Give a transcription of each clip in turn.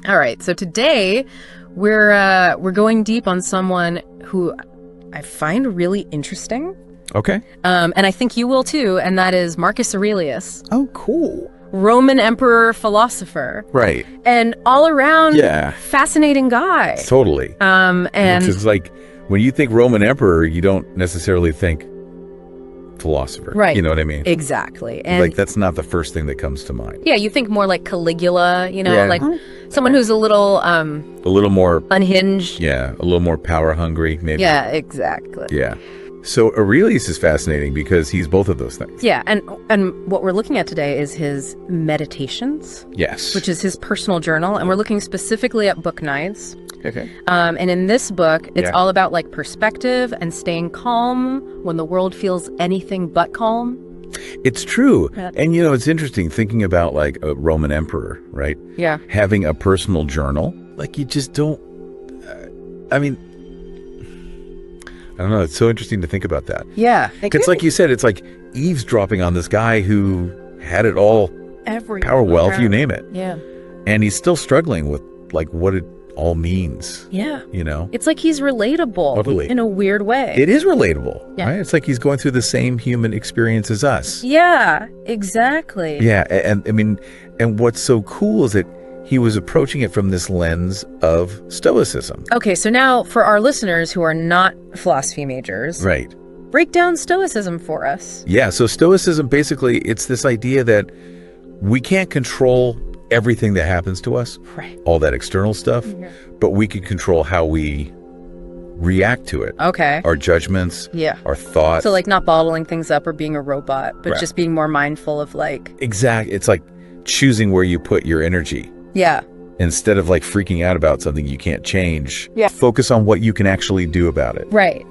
All right, so today we're going deep on someone who I find really interesting. Okay. And I think you will too, and that is Marcus Aurelius. Oh, cool. Roman emperor, philosopher. Right. And all around Yeah. fascinating guy. Totally. And Which is like, when you think Roman emperor, you don't necessarily think philosopher. Right. You know what I mean? Exactly. And Like, that's not the first thing that comes to mind. yeah, you think more like Caligula, Yeah. like someone who's a little A little more, unhinged. a little more power hungry, maybe. Yeah, exactly. Yeah. So Aurelius is fascinating because he's both of those things. Yeah, and what we're looking at today is his Meditations, Yes. which is his personal journal, and we're looking specifically at book nights. Okay. And in this book, it's Yeah. all about like perspective and staying calm when the world feels anything but calm. It's true. Yeah. And, it's interesting thinking about like a Roman emperor, right? Yeah. Having a personal journal. Like, you just don't, I don't know. It's so interesting to think about that. Yeah. It's like you said, it's like eavesdropping on this guy who had it all, every power, wealth, you name it. Yeah. And he's still struggling with like what it all means, Yeah. It's like he's relatable Totally. in a weird way. It is relatable, Yeah. right? It's like he's going through the same human experience as us. Yeah, exactly. Yeah. And what's so cool is that he was approaching it from this lens of Stoicism. Okay, so now for our listeners who are not philosophy majors, Right. break down Stoicism for us. Yeah. So Stoicism, basically, it's this idea that we can't control everything that happens to us, Right. all that external stuff, but we can control how we react to it. Okay. Our judgments, Yeah. our thoughts. So like not bottling things up or being a robot, but Right. just being more mindful of like, Exactly. It's like choosing where you put your energy. yeah. Instead of like freaking out about something you can't change, Yeah. focus on what you can actually do about it. Right.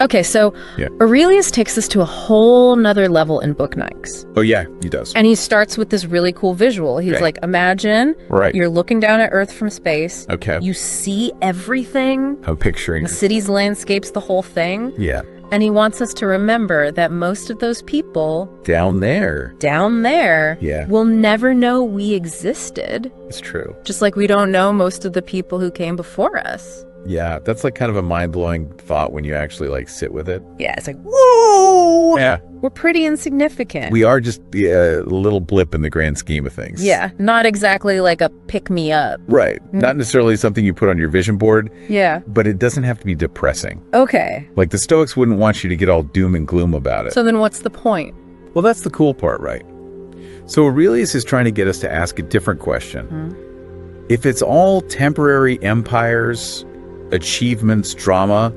Okay, so Yeah. Aurelius takes us to a whole nother level in Book Nights. Oh yeah, he does. And he starts with this really cool visual. He's Okay. like, imagine Right. you're looking down at Earth from space. Okay. You see everything, I'm picturing. the cities, landscapes, the whole thing. Yeah. And he wants us to remember that most of those people Down there. down there Yeah. will never know we existed, It's true. just like we don't know most of the people who came before us. Yeah. That's like kind of a mind-blowing thought when you actually like sit with it. Yeah, it's like, whoa! Yeah. We're pretty insignificant. We are just a little blip in the grand scheme of things. Yeah, not exactly like a pick-me-up. Right. Not necessarily something you put on your vision board, Yeah. but it doesn't have to be depressing. Okay. Like the Stoics wouldn't want you to get all doom and gloom about it. So then what's the point? Well, that's the cool part, right? So Aurelius is trying to get us to ask a different question. If it's all temporary empires, achievements, drama,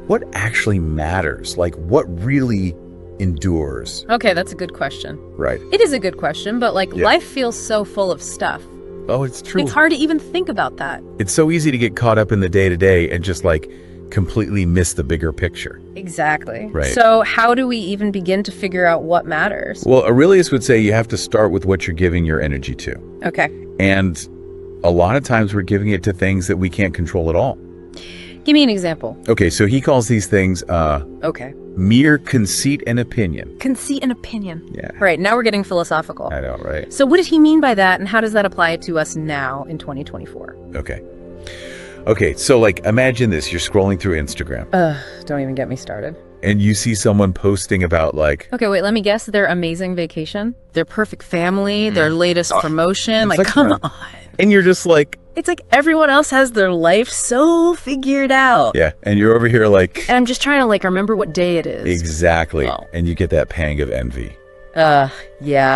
what actually matters? Like, what really endures, Okay, that's a good question. right? It is a good question, but like Yeah. life feels so full of stuff. Oh, it's true. It's hard to even think about that. It's so easy to get caught up in the day-to-day and just like completely miss the bigger picture. Exactly. Right. So how do we even begin to figure out what matters? Well, Aurelius would say you have to start with what you're giving your energy to. Okay. And a lot of times we're giving it to things that we can't control at all. Give me an example. Okay, so he calls these things Okay. mere conceit and opinion. Conceit and opinion. Yeah. Right, now we're getting philosophical. I know, right? So what did he mean by that, and how does that apply to us now in 2024? Okay, so like imagine this, you're scrolling through Instagram Don't even get me started. and you see someone posting about like, Okay, wait, let me guess. Their amazing vacation, their perfect family, their latest promotion. Like, like, come uh, on. and you're just like, It's like everyone else has their life so figured out. yeah, and you're over here like, And I'm just trying to like remember what day it is. exactly. Oh. And you get that pang of envy, Yeah.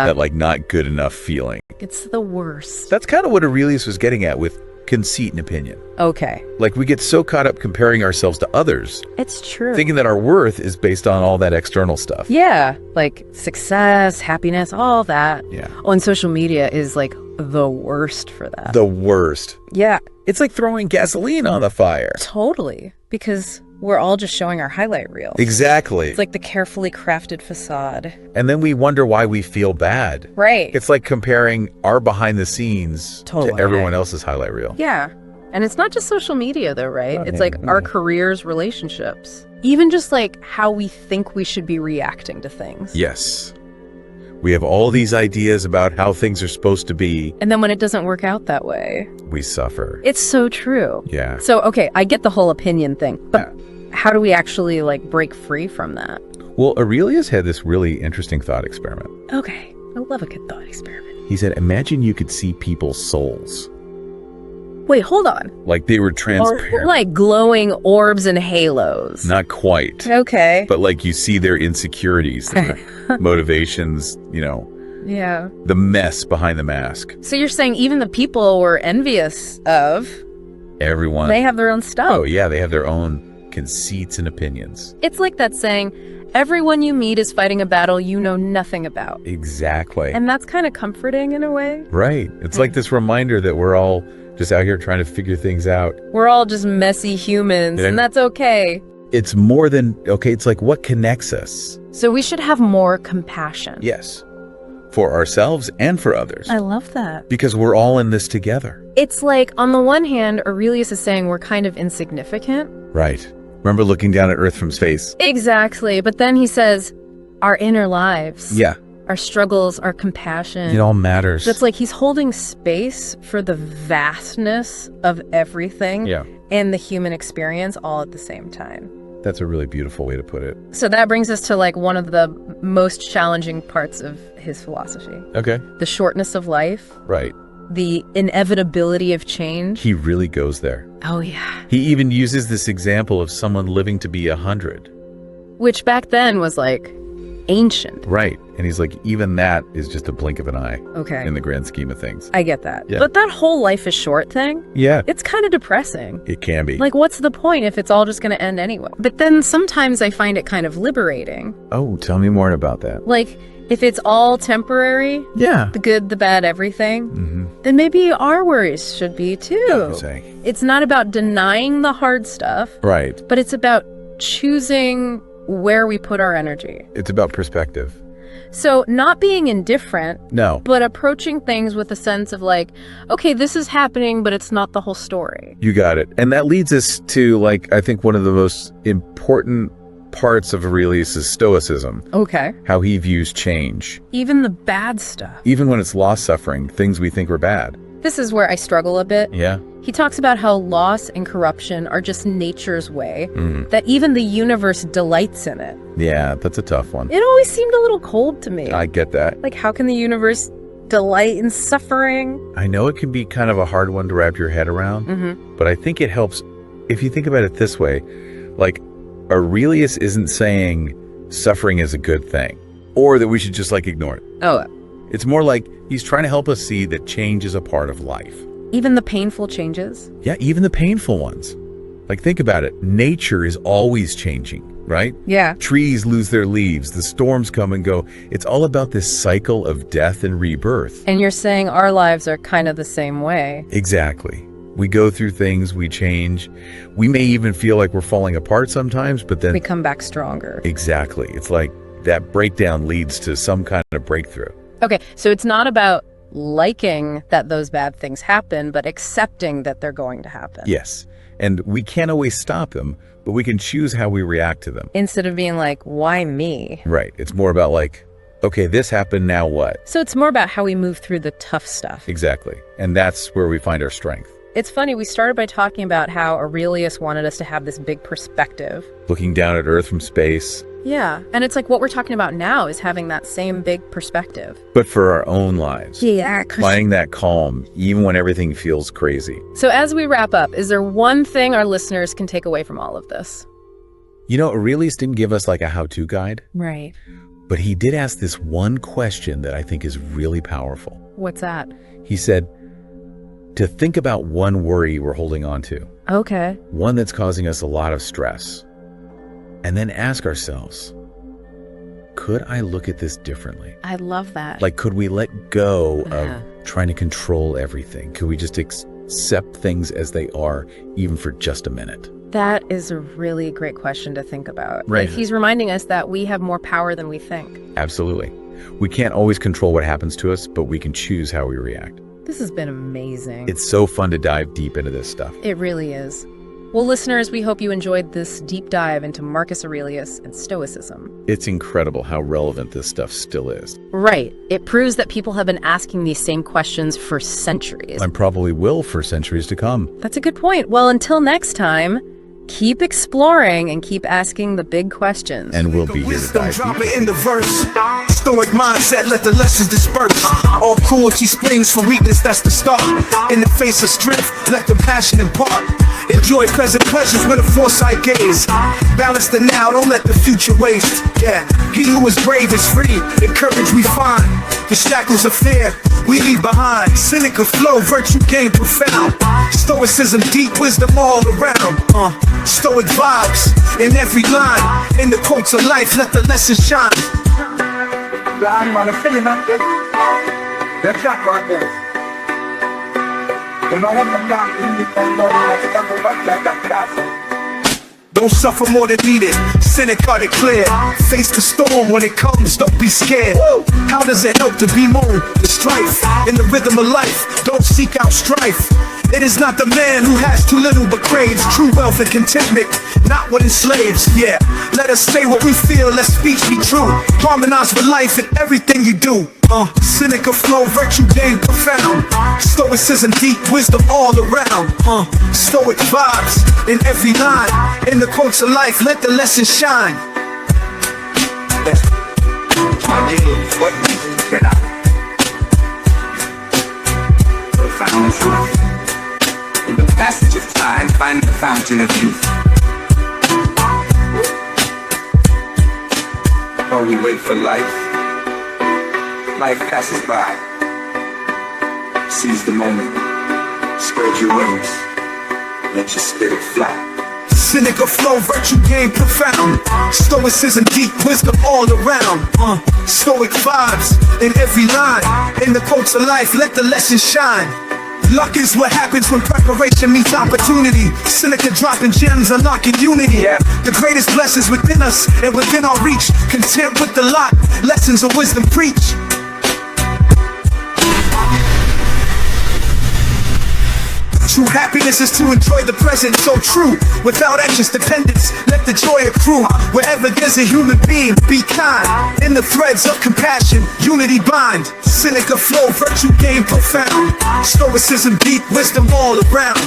that like not good enough feeling. It's the worst. That's kind of what Aurelius was getting at with conceit and opinion. Okay. Like we get so caught up comparing ourselves to others, It's true. thinking that our worth is based on all that external stuff. Yeah. Like success, happiness, all that. Yeah. On social media is like the worst for that. The worst. Yeah, It's like throwing gasoline on the fire. totally. Because we're all just showing our highlight reel. Exactly. It's like the carefully crafted facade. And then we wonder why we feel bad. Right. It's like comparing our behind the scenes Totally. to everyone else's highlight reel. Yeah. And it's not just social media though, right? Oh, It's yeah, like our careers, relationships, even just like how we think we should be reacting to things. Yes. We have all these ideas about how things are supposed to be. And then when it doesn't work out that way, We suffer. it's so true. Yeah. So, okay, I get the whole opinion thing, but how do we actually like break free from that? Well, Aurelius had this really interesting thought experiment. Okay, I love a good thought experiment. He said, imagine you could see people's souls. Wait, hold on. Like they were Or transparent. like glowing orbs and halos. Not quite. Okay. But like you see their insecurities, their motivations, Yeah. the mess behind the mask. So you're saying even the people we're envious of, Everyone. they have their own stuff. Oh, yeah. They have their own conceits and opinions. It's like that saying, everyone you meet is fighting a battle you know nothing about. Exactly. And that's kind of comforting in a way. Right. It's like this reminder that we're all just out here trying to figure things out. We're all just messy humans, Yeah. and that's okay. It's more than, okay, it's like what connects us? So we should have more compassion. Yes. For ourselves and for others. I love that. Because we're all in this together. It's like, on the one hand, Aurelius is saying we're kind of insignificant. Right. Remember looking down at Earth from space? Exactly. But then he says, our inner lives, Yeah. our struggles, our compassion. It all matters. That's like he's holding space for the vastness of everything Yeah. and the human experience all at the same time. That's a really beautiful way to put it. So that brings us to like one of the most challenging parts of his philosophy. Okay. The shortness of life, Right. the inevitability of change. He really goes there. Oh yeah. He even uses this example of someone living to be 100. Which back then was like ancient. Right. And he's like, even that is just a blink of an eye Okay. in the grand scheme of things. I get that. Yeah. But that whole life is short thing, Yeah, it's kind of depressing. it can be. Like, what's the point if it's all just going to end anyway? But then sometimes I find it kind of liberating. Oh, tell me more about that. Like, if it's all temporary, Yeah. the good, the bad, everything, Mm-hmm. then maybe our worries should be too. It's not about denying the hard stuff, Right. but it's about choosing where we put our energy. It's about perspective. So not being indifferent, No. but approaching things with a sense of like, okay, this is happening, but it's not the whole story. You got it. And that leads us to, like, I think one of the most important parts of Aurelius' Stoicism, Okay. how he views change. Even the bad stuff. Even when it's loss suffering, things we think were bad. This is where I struggle a bit. Yeah. He talks about how loss and corruption are just nature's way, Mm. that even the universe delights in it. Yeah, that's a tough one. It always seemed a little cold to me. I get that. Like, how can the universe delight in suffering? I know it can be kind of a hard one to wrap your head around, Mm-hmm. but I think it helps if you think about it this way. Like, Aurelius isn't saying suffering is a good thing or that we should just like ignore it. Oh, It's more like he's trying to help us see that change is a part of life. even the painful changes? Yeah, even the painful ones. Like, think about it. Nature is always changing, right? Yeah. Trees lose their leaves, the storms come and go. It's all about this cycle of death and rebirth. And you're saying our lives are kind of the same way. Exactly. We go through things, we change. We may even feel like we're falling apart sometimes, but then... We come back stronger. Exactly. It's like that breakdown leads to some kind of breakthrough. Okay, so it's not about liking that those bad things happen, but accepting that they're going to happen. Yes. And we can't always stop them, but we can choose how we react to them. Instead of being like, why me? Right. It's more about like, okay, this happened, now what? So it's more about how we move through the tough stuff. Exactly. And that's where we find our strength. It's funny, we started by talking about how Aurelius wanted us to have this big perspective. Looking down at Earth from space, Yeah, and it's like what we're talking about now is having that same big perspective. but for our own lives. Yeah. Finding that calm, even when everything feels crazy. So as we wrap up, is there one thing our listeners can take away from all of this? You know, Aurelius didn't give us like a how-to guide, Right. but he did ask this one question that I think is really powerful. What's that? He said, to think about one worry we're holding on to, Okay. one that's causing us a lot of stress, and then ask ourselves, could I look at this differently? I love that. Like, could we let go Uh-huh. of trying to control everything? Could we just accept things as they are, even for just a minute? That is a really great question to think about. Right. Like, he's reminding us that we have more power than we think. Absolutely. We can't always control what happens to us, but we can choose how we react. This has been amazing. It's so fun to dive deep into this stuff. It really is. Well, listeners, we hope you enjoyed this deep dive into Marcus Aurelius and Stoicism. It's incredible how relevant this stuff still is. Right. It proves that people have been asking these same questions for centuries. And probably will for centuries to come. That's a good point. Well, until next time, keep exploring and keep asking the big questions. And we'll be here to dive Drop deeper. it in the verse. Stoic mindset, let the lessons disperse. All cruelty springs from weakness, that's the start. In the face of strength, let the passion impart. Enjoy present pleasures with a foresight gaze. Balance the now, don't let the future waste. Yeah, he who is brave is free. In courage we find the shackles of fear we leave behind. Cynical flow, virtue gain profound. Stoicism, deep wisdom all around. Stoic vibes in every line. In the quotes of life, let the lesson shine. Don't suffer more than needed. Cynic are declared. Face the storm when it comes, don't be scared. How does it help to be more the strife? In the rhythm of life, don't seek out strife. It is not the man who has too little but craves true wealth and contentment, not what enslaves. Yeah, let us say what we feel, let speech be true. Harmonize with life in everything you do. Cynical flow, virtue gain profound. Stoicism, deep wisdom all around. Stoic vibes in every line. In the quotes of life, let the lesson shine. Profound truth. In the passage of time, find the fountain of youth. While we wait for life, life passes by. Seize the moment, spread your wings, let your spirit fly. Cynical flow, virtue gain profound. Stoicism, deep wisdom all around. Stoic vibes in every line. In the quotes of life, let the lesson shine. Luck is what happens when preparation meets opportunity. Seneca dropping gems, unlocking unity. The greatest blessings within us and within our reach. Content with the lot, lessons of wisdom preach. True happiness is to enjoy the present, so true. Without anxious dependence, let the joy accrue. Wherever there's a human being, be kind. In the threads of compassion, unity bind. Cynical flow, virtue gain profound. Stoicism, deep wisdom all around.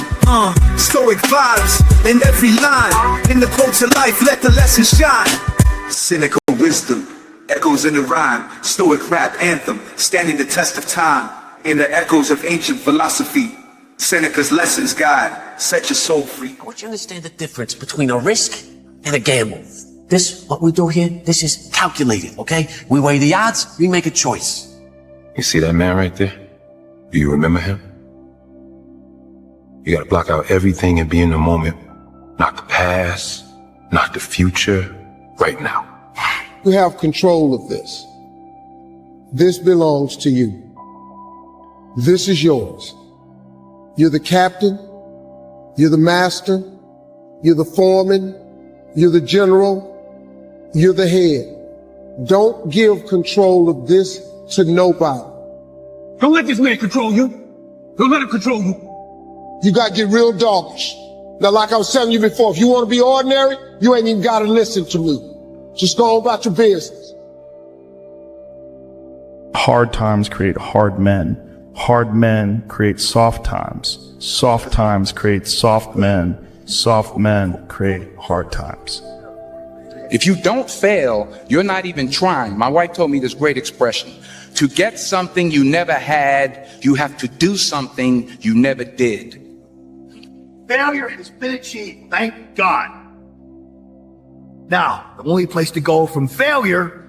Stoic vibes in every line. In the quotes of life, let the lesson shine. Cynical wisdom echoes in the rhyme. Stoic rap anthem, standing the test of time. In the echoes of ancient philosophy, Seneca's lessons guide, set your soul free. I want you to understand the difference between a risk and a gamble. What we do here, this is calculated, okay? We weigh the odds, we make a choice. You see that man right there? Do you remember him? You gotta block out everything and be in the moment. Not the past, not the future, right now. You have control of this. This belongs to you. This is yours. You're the captain, you're the master, you're the foreman, you're the general, you're the head. Don't give control of this to nobody. Don't let this man control you. Don't let him control you. You gotta get real doggish. Now, like I was telling you before, if you want to be ordinary, you ain't even gotta listen to me. Just go on about your business. Hard times create hard men. Hard men create soft times. Soft times create soft men. Soft men create hard times. If you don't fail, you're not even trying. My wife told me this great expression. To get something you never had, you have to do something you never did. Failure has been achieved, thank God. Now, the only place to go from failure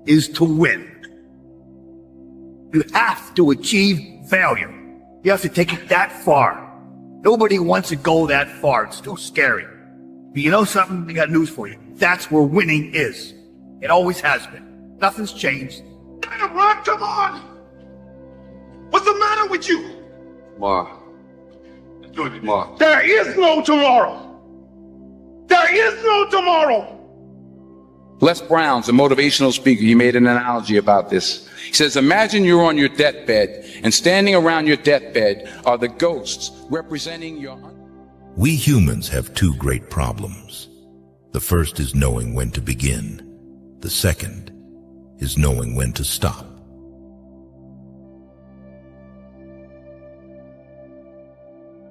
is to win. You have to achieve failure. You have to take it that far. Nobody wants to go that far. It's too scary. But you know something? I got news for you. That's where winning is. It always has been. Nothing's changed. Ron, come on! What's the matter with you? Ma. There is no tomorrow. There is no tomorrow. Les Brown's a motivational speaker. He made an analogy about this. He says, imagine you're on your deathbed, and standing around your deathbed are the ghosts representing your... We humans have two great problems. The first is knowing when to begin. The second is knowing when to stop.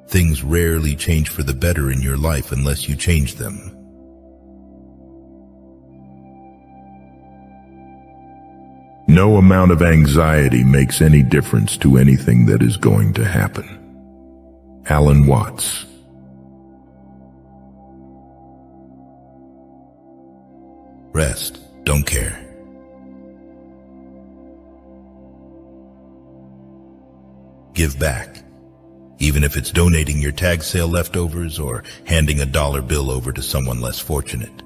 Things rarely change for the better in your life unless you change them. No amount of anxiety makes any difference to anything that is going to happen. Alan Watts. Rest, don't care. Give back, even if it's donating your tag sale leftovers or handing a dollar bill over to someone less fortunate.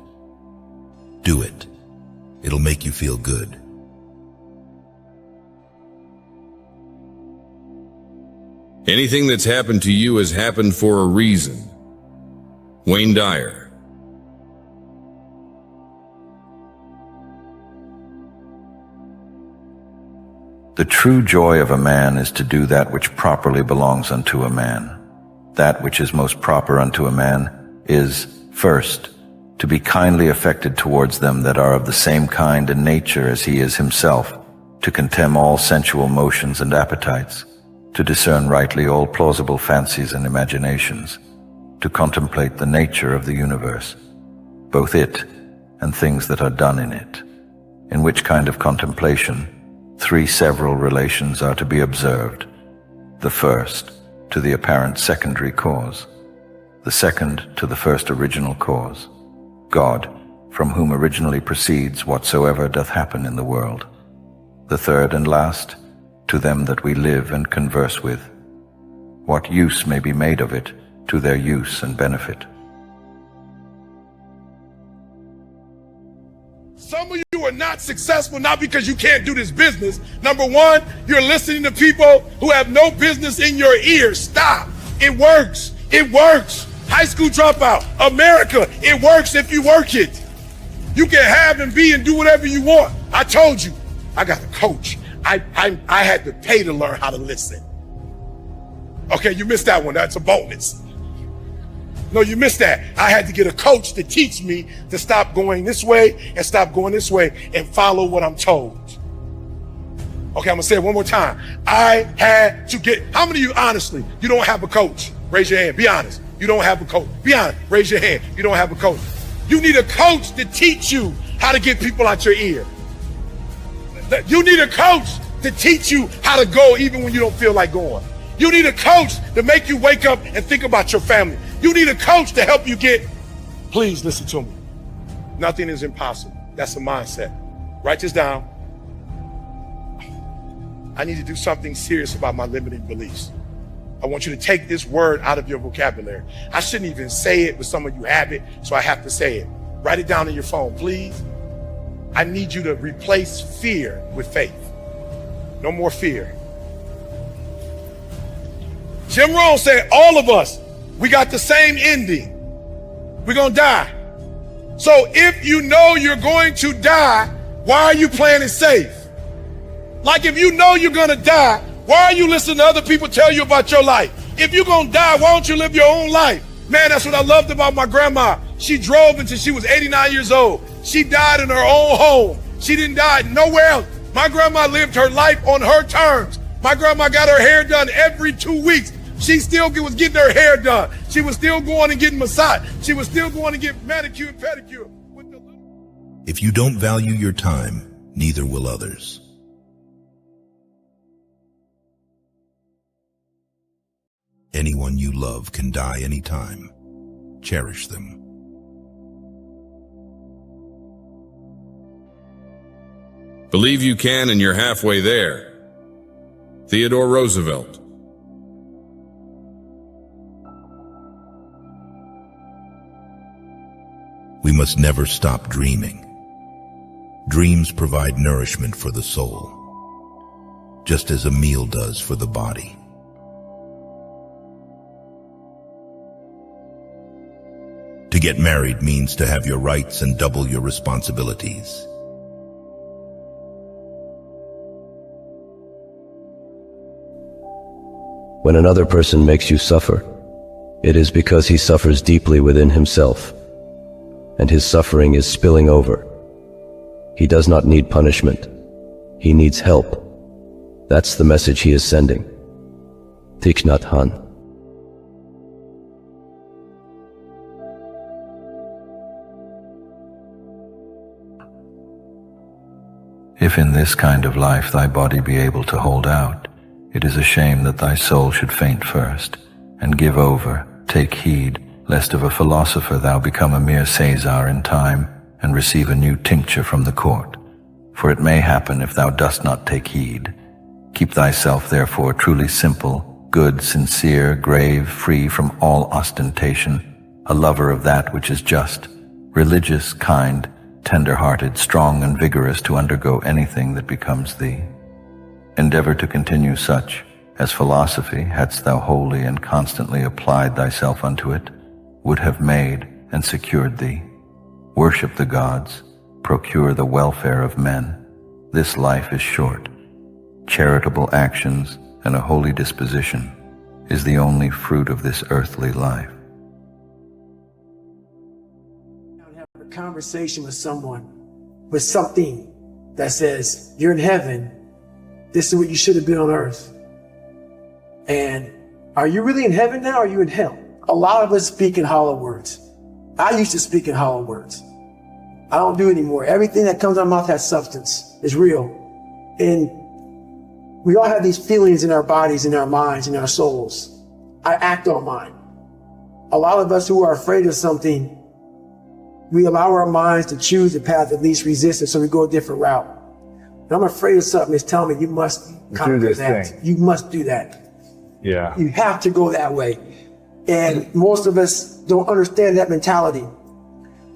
Do it. It'll make you feel good. Anything that's happened to you has happened for a reason. Wayne Dyer. The true joy of a man is to do that which properly belongs unto a man. That which is most proper unto a man is, first, to be kindly affected towards them that are of the same kind and nature as he is himself, to contemn all sensual motions and appetites, to discern rightly all plausible fancies and imaginations, to contemplate the nature of the universe, both it and things that are done in it, in which kind of contemplation three several relations are to be observed. The first, to the apparent secondary cause. The second, to the first original cause, God, from whom originally proceeds whatsoever doth happen in the world. The third and last, to them that we live and converse with, what use may be made of it to their use and benefit. Some of you are not successful not because you can't do this business. Number one, you're listening to people who have no business in your ears. Stop. It works. It works. High school dropout. America. It works if you work it. You can have and be and do whatever you want. I told you, I got a coach. I had to pay to learn how to listen. Okay, you missed that one. That's a bonus. No, you missed that. I had to get a coach to teach me to stop going this way and stop going this way and follow what I'm told. Okay, I'm gonna say it one more time. I had to get, how many of you honestly, you don't have a coach? Raise your hand, be honest. You don't have a coach. Be honest, raise your hand. You don't have a coach. You need a coach to teach you how to get people out your ear. You need a coach to teach you how to go even when you don't feel like going. You need a coach to make you wake up and think about your family. You need a coach to help you get, please listen to me. Nothing is impossible. That's a mindset. Write this down. I need to do something serious about my limiting beliefs. I want you to take this word out of your vocabulary. I shouldn't even say it, but some of you have it, so I have to say it. Write it down in your phone, please. I need you to replace fear with faith. No more fear. Jim Rohn said, all of us, we got the same ending. We're gonna die. So if you know you're going to die, why are you playing it safe? Like if you know you're gonna die, why are you listening to other people tell you about your life? If you're gonna die, why don't you live your own life? Man, that's what I loved about my grandma. She drove until she was 89 years old. She died in her own home. She didn't die nowhere else. My grandma lived her life on her terms. My grandma got her hair done every 2 weeks. She still was getting her hair done. She was still going and getting massaged. She was still going to get manicure and pedicure. If you don't value your time, neither will others. Anyone you love can die anytime. Cherish them. Believe you can and you're halfway there. Theodore Roosevelt. We must never stop dreaming. Dreams provide nourishment for the soul, just as a meal does for the body. To get married means to have your rights and double your responsibilities. When another person makes you suffer, It is because he suffers deeply within himself, and his suffering is spilling over. He does not need punishment. He needs help. That's the message he is sending. Thich Nhat Hanh. If in this kind of life thy body be able to hold out, it is a shame that thy soul should faint first, and give over, take heed, lest of a philosopher thou become a mere Caesar in time, and receive a new tincture from the court. For it may happen if thou dost not take heed. Keep thyself therefore truly simple, good, sincere, grave, free from all ostentation, a lover of that which is just, religious, kind, tender-hearted, strong and vigorous to undergo anything that becomes thee. Endeavor to continue such, as philosophy, hadst thou wholly and constantly applied thyself unto it, would have made and secured thee. Worship the gods, procure the welfare of men. This life is short. Charitable actions and a holy disposition is the only fruit of this earthly life. Have a conversation with someone, with something that says, you're in heaven, this is what you should have been on earth. And are you really in heaven now, or are you in hell? A lot of us speak in hollow words. I used to speak in hollow words. I don't do it anymore. Everything that comes out of my mouth has substance, is real. And we all have these feelings in our bodies, in our minds, in our souls. I act on mine. A lot of us who are afraid of something, we allow our minds to choose the path of least resistance, so we go a different route. When I'm afraid of something, it's telling me you must conquer that. You must do that. Yeah. You have to go that way. And most of us don't understand that mentality.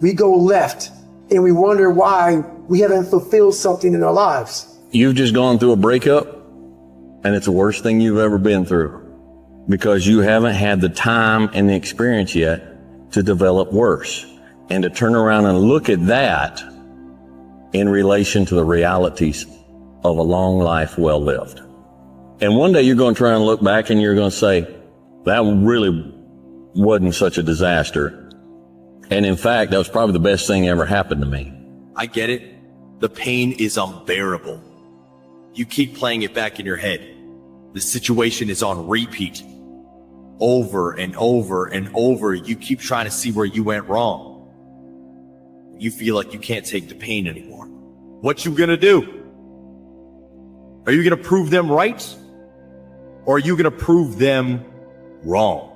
We go left and we wonder why we haven't fulfilled something in our lives. You've just gone through a breakup, and it's the worst thing you've ever been through, because you haven't had the time and the experience yet to develop worse and to turn around and look at that in relation to the realities of a long life well lived. And one day you're going to try and look back and you're going to say, that really wasn't such a disaster. And in fact, that was probably the best thing ever happened to me. I get it. The pain is unbearable. You keep playing it back in your head. The situation is on repeat. Over and over and over, you keep trying to see where you went wrong. You feel like you can't take the pain anymore. What you gonna do? Are you gonna prove them right? Or are you gonna prove them wrong?